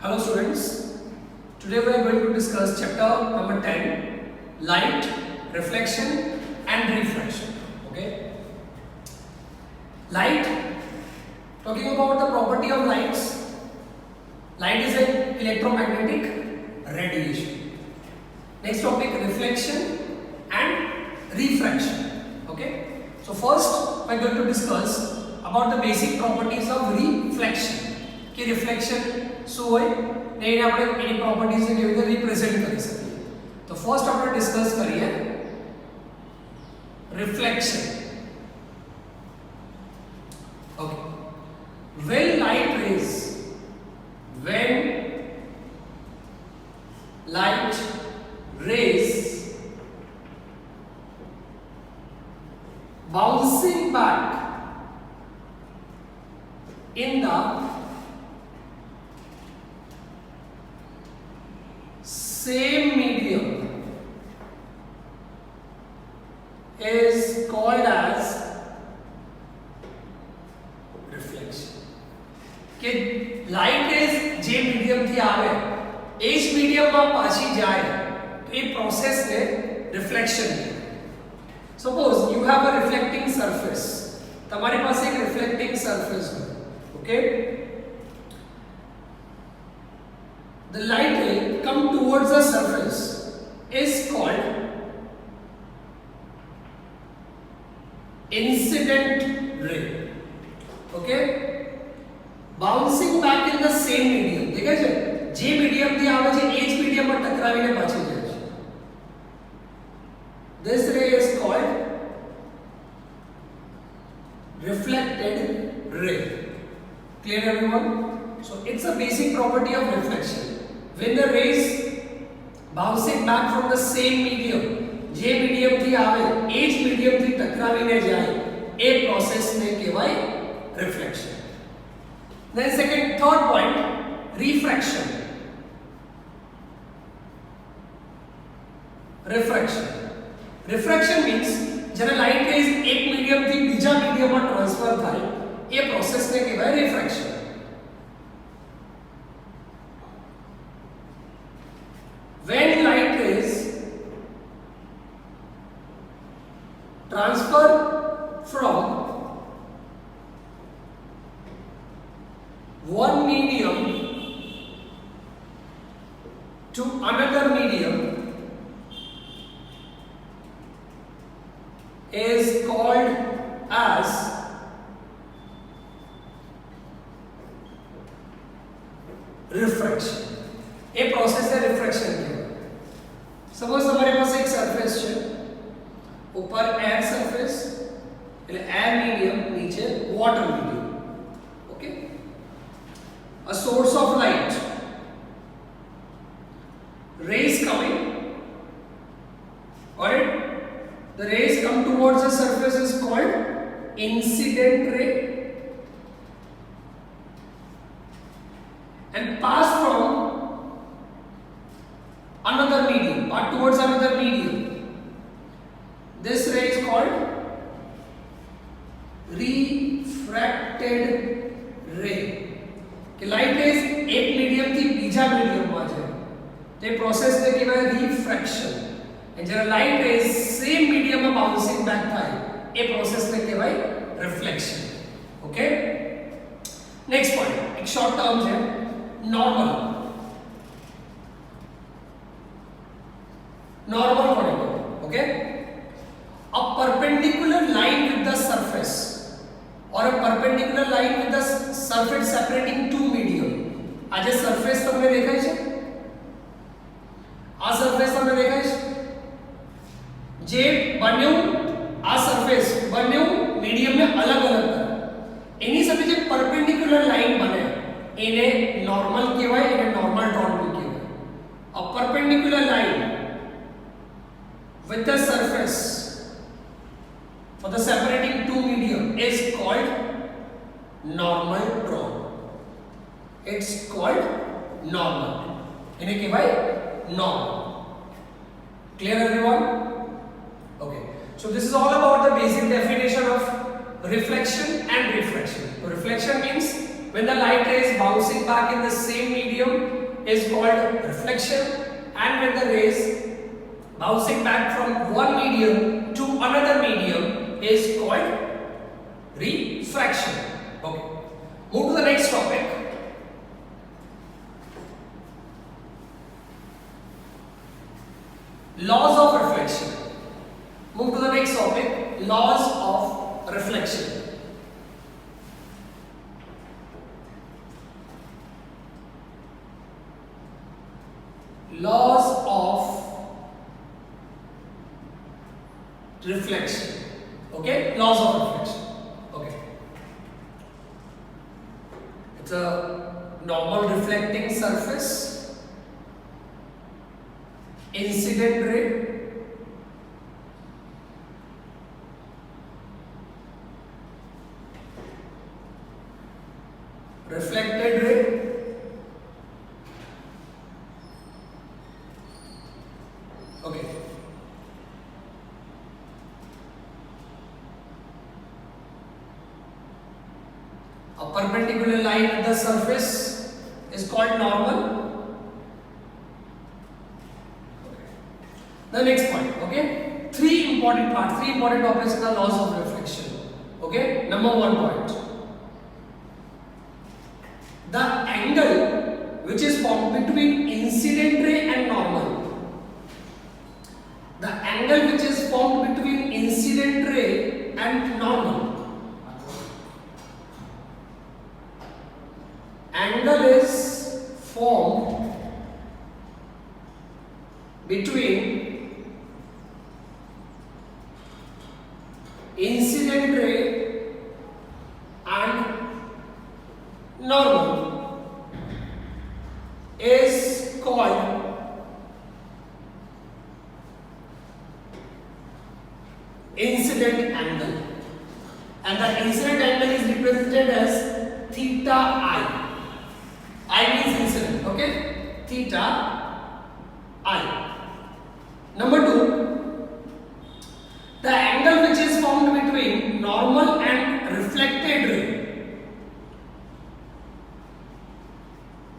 Hello students, today we are going to discuss chapter number 10, light, reflection and refraction. Okay, light, talking about the property of lights. Light is an electromagnetic radiation. Next topic, reflection and refraction. Okay, so first we are going to discuss about the basic properties of reflection. कि reflection શું હોય ને એને આપણે એની properties ને કેવી રીતે represent કરી શકીએ. તો ફર્સ્ટ આપણે ડિસ્કસ કરીએ reflection. Okay, when light rays bouncing back in the same medium is called as reflection. कि light rays जे मीडियम थी आवे एज मीडियम में पाछी जाए तो ये प्रोसेस ने रिफ्लेक्शन है. Suppose you have a reflecting surface, तुम्हारे पास एक रिफ्लेक्टिंग सरफेस है. Okay, the light ray come towards the surface is called incident ray. Okay, bouncing back in the same medium. देखा છે જે મીડિયમ થી આવે છે એ જ મીડિયમ માં ટકરાવીને પાછી જાય છે. This ray is called reflected ray. Clear everyone? So it's a basic property of reflection. When the rays bouncing back from the same medium, જે મીડિયમ થી આવે એ જ મીડિયમ થી ટકરાવીને જાય એ પ્રોસેસ ને કહેવાય reflection. Then third point, refraction. Refraction means જ્યારે light rays એક મીડિયમ થી બીજા મીડિયમમાં ટ્રાન્સફર થાય એ પ્રોસેસ ને કહેવાય refraction. When light rays transfer from one medium to another medium is called as refraction. A process है refraction की. सपोज हमारे पास एक सरफेस है, ऊपर एयर सरफेस એટલે एयर मीडियम, नीचे water medium. Okay, a source of light, rays coming, alright, the rays come towards the surface is called incident ray and pass from another medium, towards another medium. This ray is called refracted ray. कि light rays एक medium थी बीजा medium में जाए तो ये process ने कहेवाय refraction. And જ્યારે લાઇટ રેઝ સેમ મીડિયમ માં બાઉન્સિંગ બેક થાય એ પ્રોસેસ ને કહેવાય રિફ્લેક્શન. ઓકે, નેક્સ્ટ પોઈન્ટ એક શોર્ટ ટર્મ છે normal. Normal quantity. Okay, a perpendicular line with the surface or a perpendicular line with the surface separating two medium. आज surface તમને દેખાય છે, આ surface તમને દેખાય છે જે બન્યું, આ surface બન્યું medium ને અલગ અલગ કરે એની સાથે જે perpendicular line બને એને normal કહેવાય, એને normal drawn भी કહેવાય. A perpendicular line with the surface for the separating two medium is called normal drawn. It's called normal. इन्हें क्या भाई normal. Clear everyone? Okay. So this is all about the basic definition of reflection and refraction. So reflection means when the light ray is bouncing back in the same medium is called reflection, and when the rays bouncing back from one medium to another medium is called refraction. Okay. Move to the next topic. Laws of reflection. Move to the next topic. Laws of reflection. Laws of reflection. Okay, laws of reflection. Okay, it's a normal reflecting surface, incident ray, reflected ray, okay. A perpendicular line at the surface is called normal. Okay. The next point, okay? Three important topics in the laws of reflection. Okay? Number 1 point. The angle which is formed between incident ray and normal. The angle which is formed between incident ray and normal. Angle is formed between incident ray and normal is called incident angle, and the incident angle is represented as theta I. I means incident, okay? Theta I. Number 2, the angle which is formed between normal and reflected ray.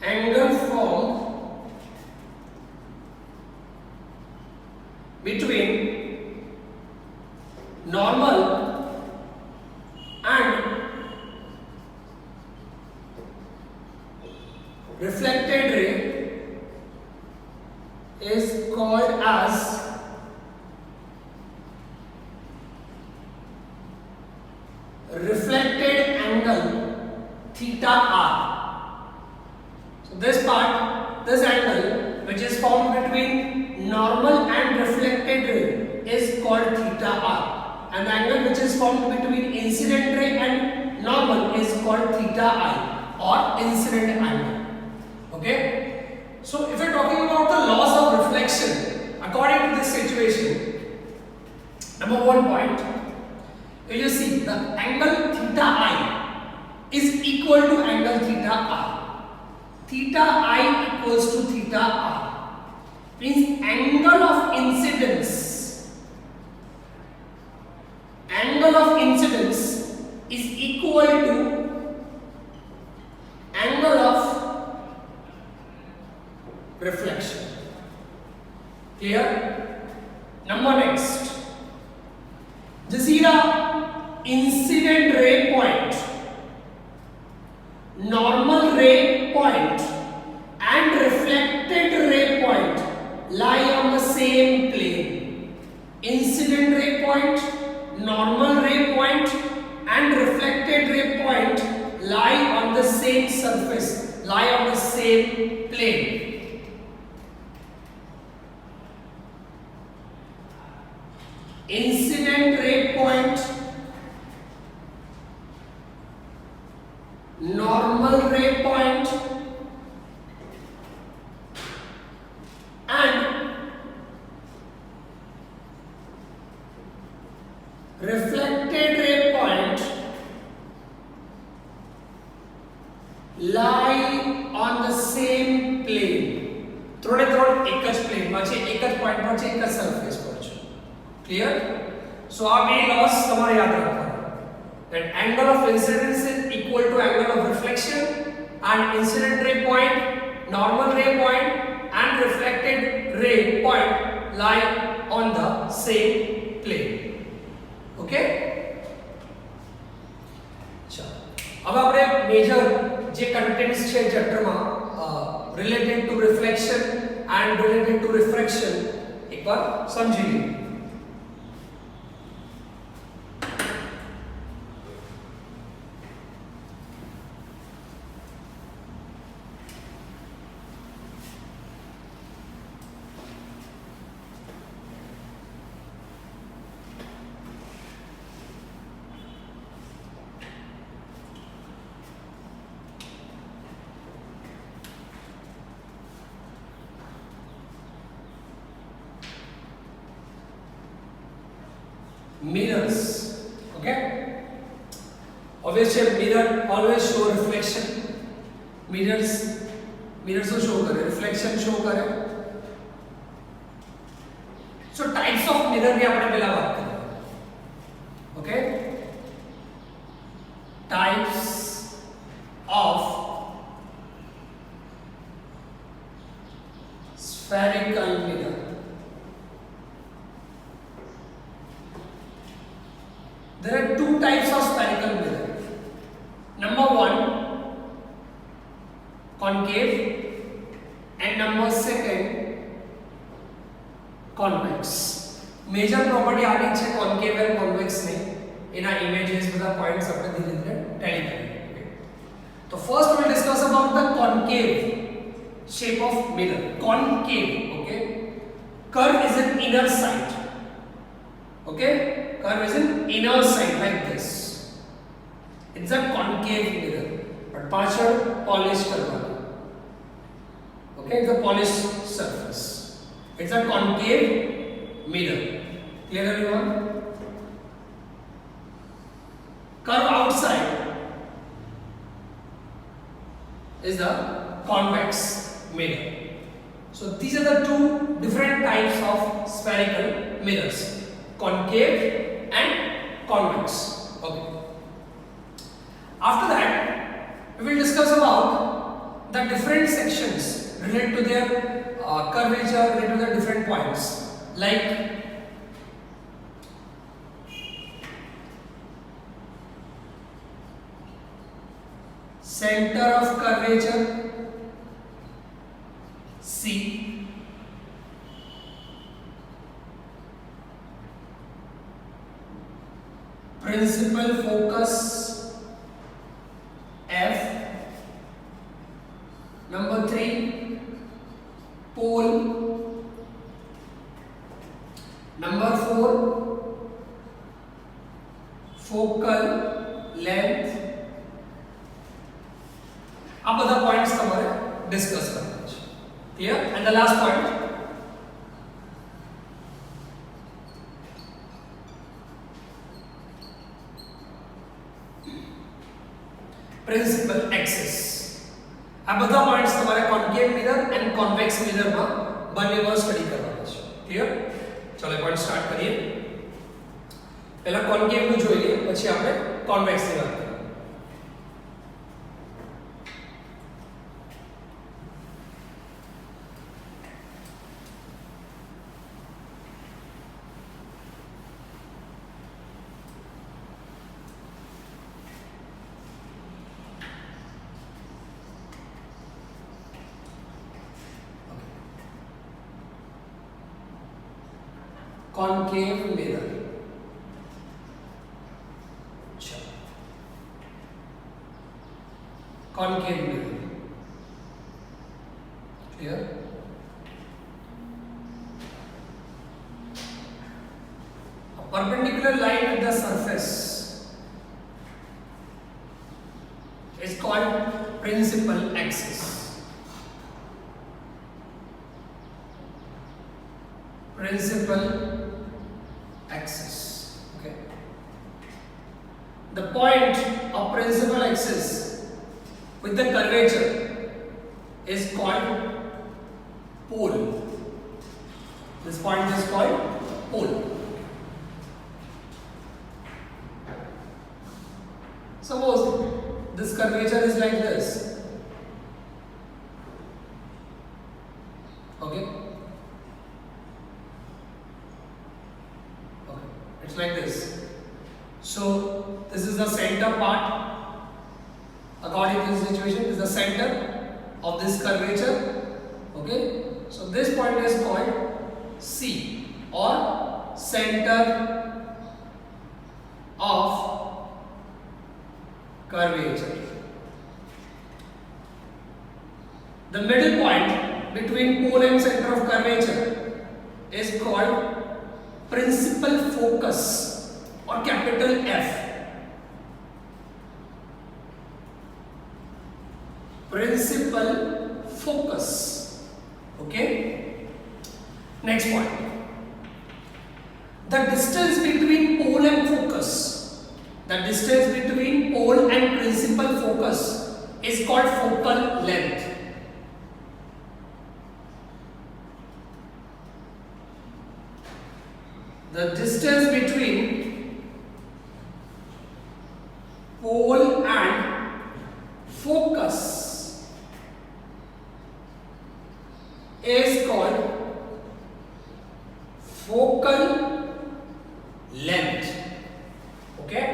Angle formed between normal and reflected ray is called as reflected angle theta r. So this angle which is formed between normal and reflected ray is called theta r, and the angle which is formed between incident ray and normal is called theta I or incident angle. Okay, so if you're talking about the laws of reflection according to this situation, number 1 point, you see the angle theta I is equal to angle theta r. Theta I equals to theta r means angle of incidence is equal to angle of reflection. Clear? Number next. Jazira, incident ray point, normal ray point and reflected ray point lie on the same plane. Incident ray point, normal ray point and reflected ray point lie on the same surface, lie on the same plane. Incident ray point, normal ray point and reflected ray point lie on the same plane. थोड़े एक જ plane માં છે, એક જ point પર છે, એક જ સરફેસ પર છે. ક્લિયર? સો આ બે લોસ તમારે યાદ રાખવાના. That angle of incidence is equal equal to angle of reflection, and incident ray point, normal ray point and reflected ray point lie on the same plane. Okay? चलो अब આપણે મેજર જે contents છે ચેપ્ટરમાં related to reflection and related to refraction એકવાર સમજી લઈએ. Mirrors, okay? Obviously mirror always show reflection. Mirrors को show करे, reflection show करे. So types of mirror भी अपने पहला बात करें. Okay? Types of spherical mirror. There are two types of spherical mirror. Number one, concave, and number second, convex. Major property आनी चाहिए concave and convex में. इना images बता points अपने धीरे-धीरे tally करेंगे. तो first we will discuss about the concave shape of mirror. Concave, okay? Curve is an inner side. Okay? Curve is an inner side like this. It's a concave mirror, but partial polished curve. Okay, it's a polished surface. It's a concave mirror. Clear everyone? Curve outside is the convex mirror. So these are the two different types of spherical mirrors. Concave and convex. Okay. After that, we will discuss about the different sections related to their curvature, related to their different points, like center of curvature C, principal focus F, number 3 pole, number 4 focal length. આ બધા points તમારે discuss કરવાના છે. Clear? And the last point, principal axis. આ બધા points તમારે કોન્કેવ mirror and convex મિરરમાં બંનેમાં study કરવાના છે. ક્લિયર? ચલો પોઈન્ટ સ્ટાર્ટ કરીએ. પહેલા કોન્કેવ નું જોઈ લઈએ, પછી આપણે કોન્વેક્સ ની વાત કરીએ. concave mirror. Concave mirror. Clear? A perpendicular line with the surface is called principal axis. Principal axis. Okay. The point of principal axis with the curvature is called pole. This point is called pole. Suppose this This curvature is like this. Okay. Okay. It's like this. So this is the center part. According to this situation, this is the center of this curvature. Okay. So this point is called C or center of curvature. The middle point between pole and center of curvature is called principal focus or capital F. Principal focus. Okay. Next point. The distance between pole and focus. The distance between pole and principal focus is called focal length. The distance between pole and focus is called focal length. Okay?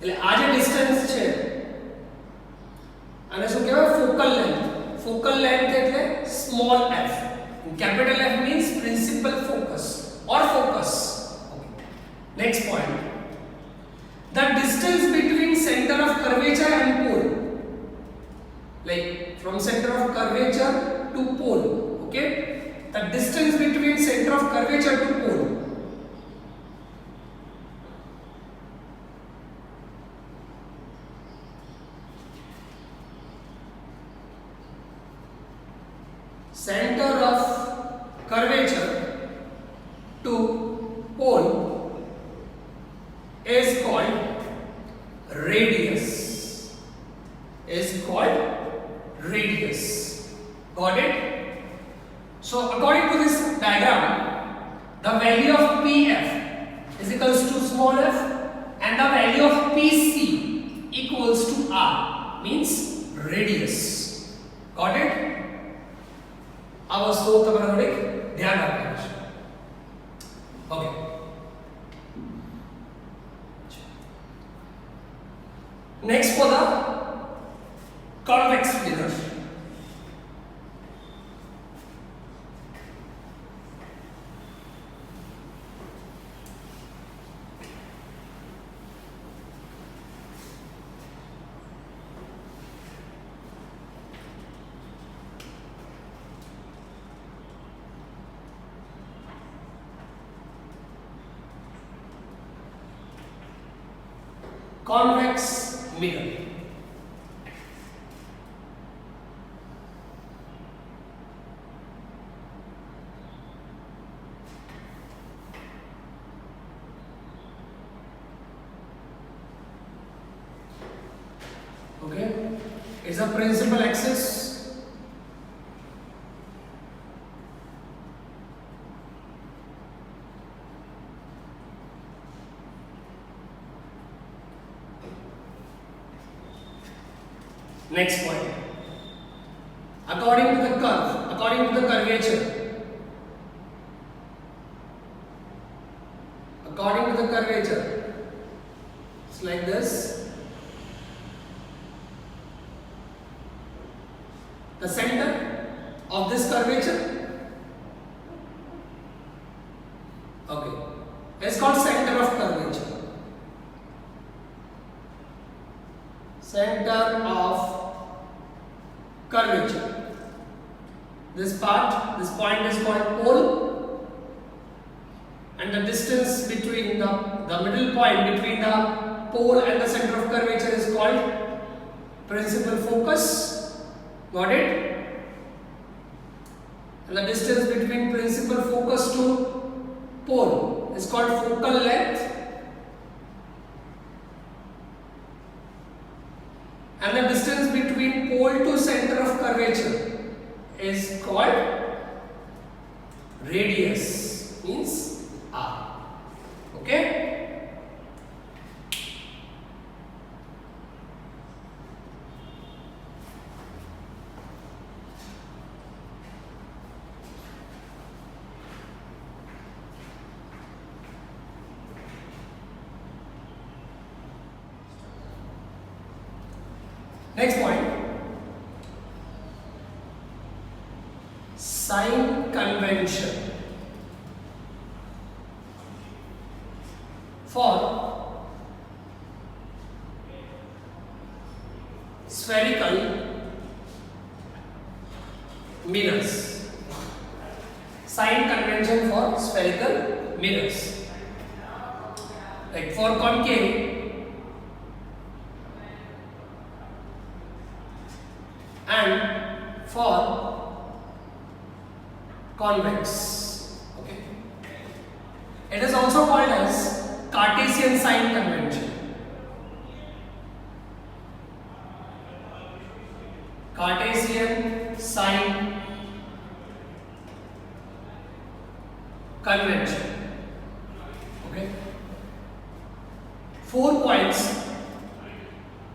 એટલે આ જે distance છે અને શું કહેવાય focal length. Focal length એટલે small f. Capital F means principal focus or focus. Okay. Next point. The distance between center of curvature and pole, like from center of curvature to pole. Okay. The distance between center of curvature to pole center of curvature to pole is called radius. Is called radius. Got it? So according to this diagram, the value of PF is equals to small f and the value of PC equals to R, means radius. Got it? આ વસ્તુ તમારે થોડીક ધ્યાન રાખવાની છે. Okay. Next for the convex mirror. Convex mirror. Okay, it's a principal axis. Next point. According to the curve, according to the curvature, according to the curvature, it's like this. The center of this curvature, okay, is called center of curvature. Center of curvature. This part, this point is called pole, and the distance between the middle point between the pole and the center of curvature is called principal focus. Got it? And the distance between principal focus to pole is called focal length. And the distance between pole to center of curvature is called radius, means R. Okay? Next point, sign convention for spherical mirrors. Sign convention for spherical mirrors. Like for concave, and for convex. Okay. It is also called as Cartesian sign convention. Cartesian sign convention. Okay. 4 points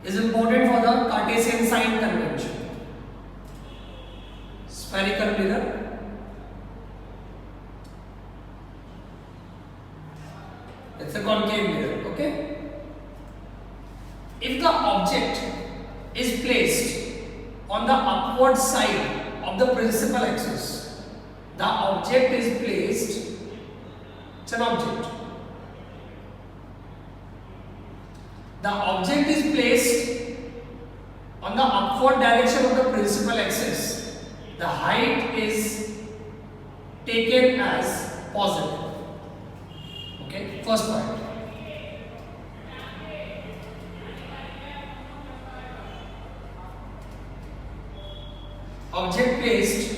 is important for the Cartesian sign convention. Spherical mirror, it's a concave mirror. Okay. If the object is placed on the upward side of the principal axis, the object is placed, it's an object. The object is placed on the upward direction of the principal axis. The height is taken as positive. Okay, first point. Object placed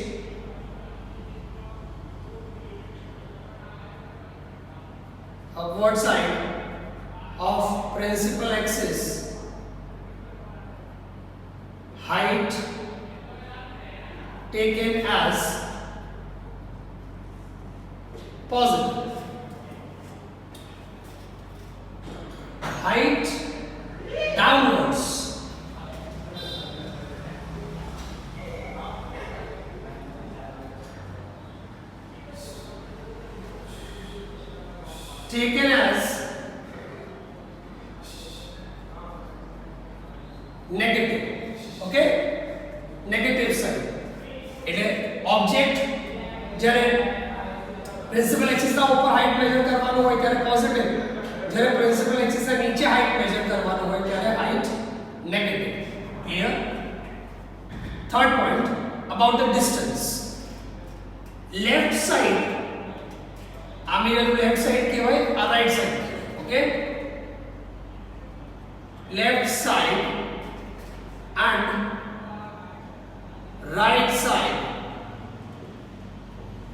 upward side of principal axis, height taken as positive. Height downwards taken as negative. Okay, negative side. એટલે object જ્યારે principal axis ના ઉપર height major કરવાનું હોય ત્યારે positive, જ્યારે principal axis ના નીચે હાઈટ મેજર કરવાનું હોય ત્યારે height negative. Clear? Third point about the distance. Left side, આ મિરરનું લેફ્ટ સાઈડ કહેવાય, આ right side. Okay, left side and right side.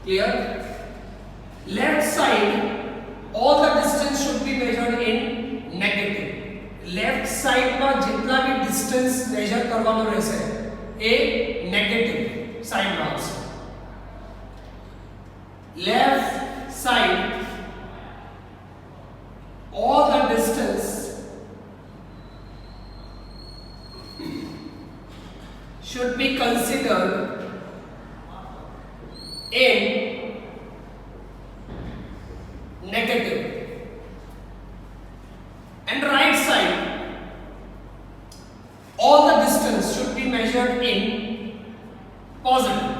Clear? Left side, all the distance should be measured in negative. Left side માં જેટલા બી distance measure કરવાનો રહેશે એ negative side માં આવશે. Left side, all the distance should be considered in negative, and right side, all the distance should be measured in positive.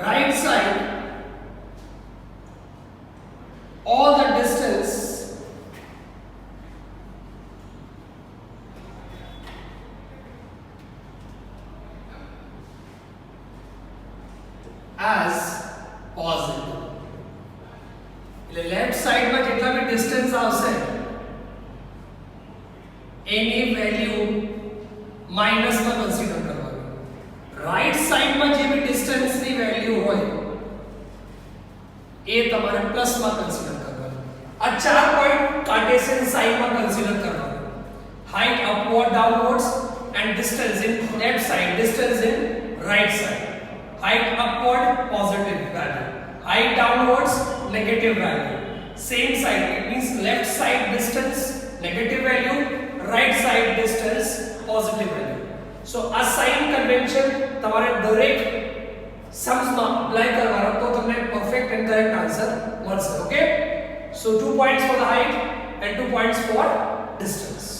Right side, all the distance as positive. એટલે left side માં જેટલા બી distance આવશે એની value minus માં consider કરવાની. Right side માં જે બી distance ની value હોય એ તમારે પ્લસ માં કન્સિડર કરવાની. આ ચાર પોઈન્ટ કાર્ટેશિયન સાઇન માં કન્સિડર કરવાના. Height upward downwards and distance in left side, distance in right side. Height upward, positive value. Height downwards, negative value. Same side, it means left side distance, negative value, right side distance, positive value. So a sign convention તમારે દરેક sums માં apply કરવાનો તો તમને perfect and correct answer મળશે. Okay? So 2 points for the height and 2 points for distance.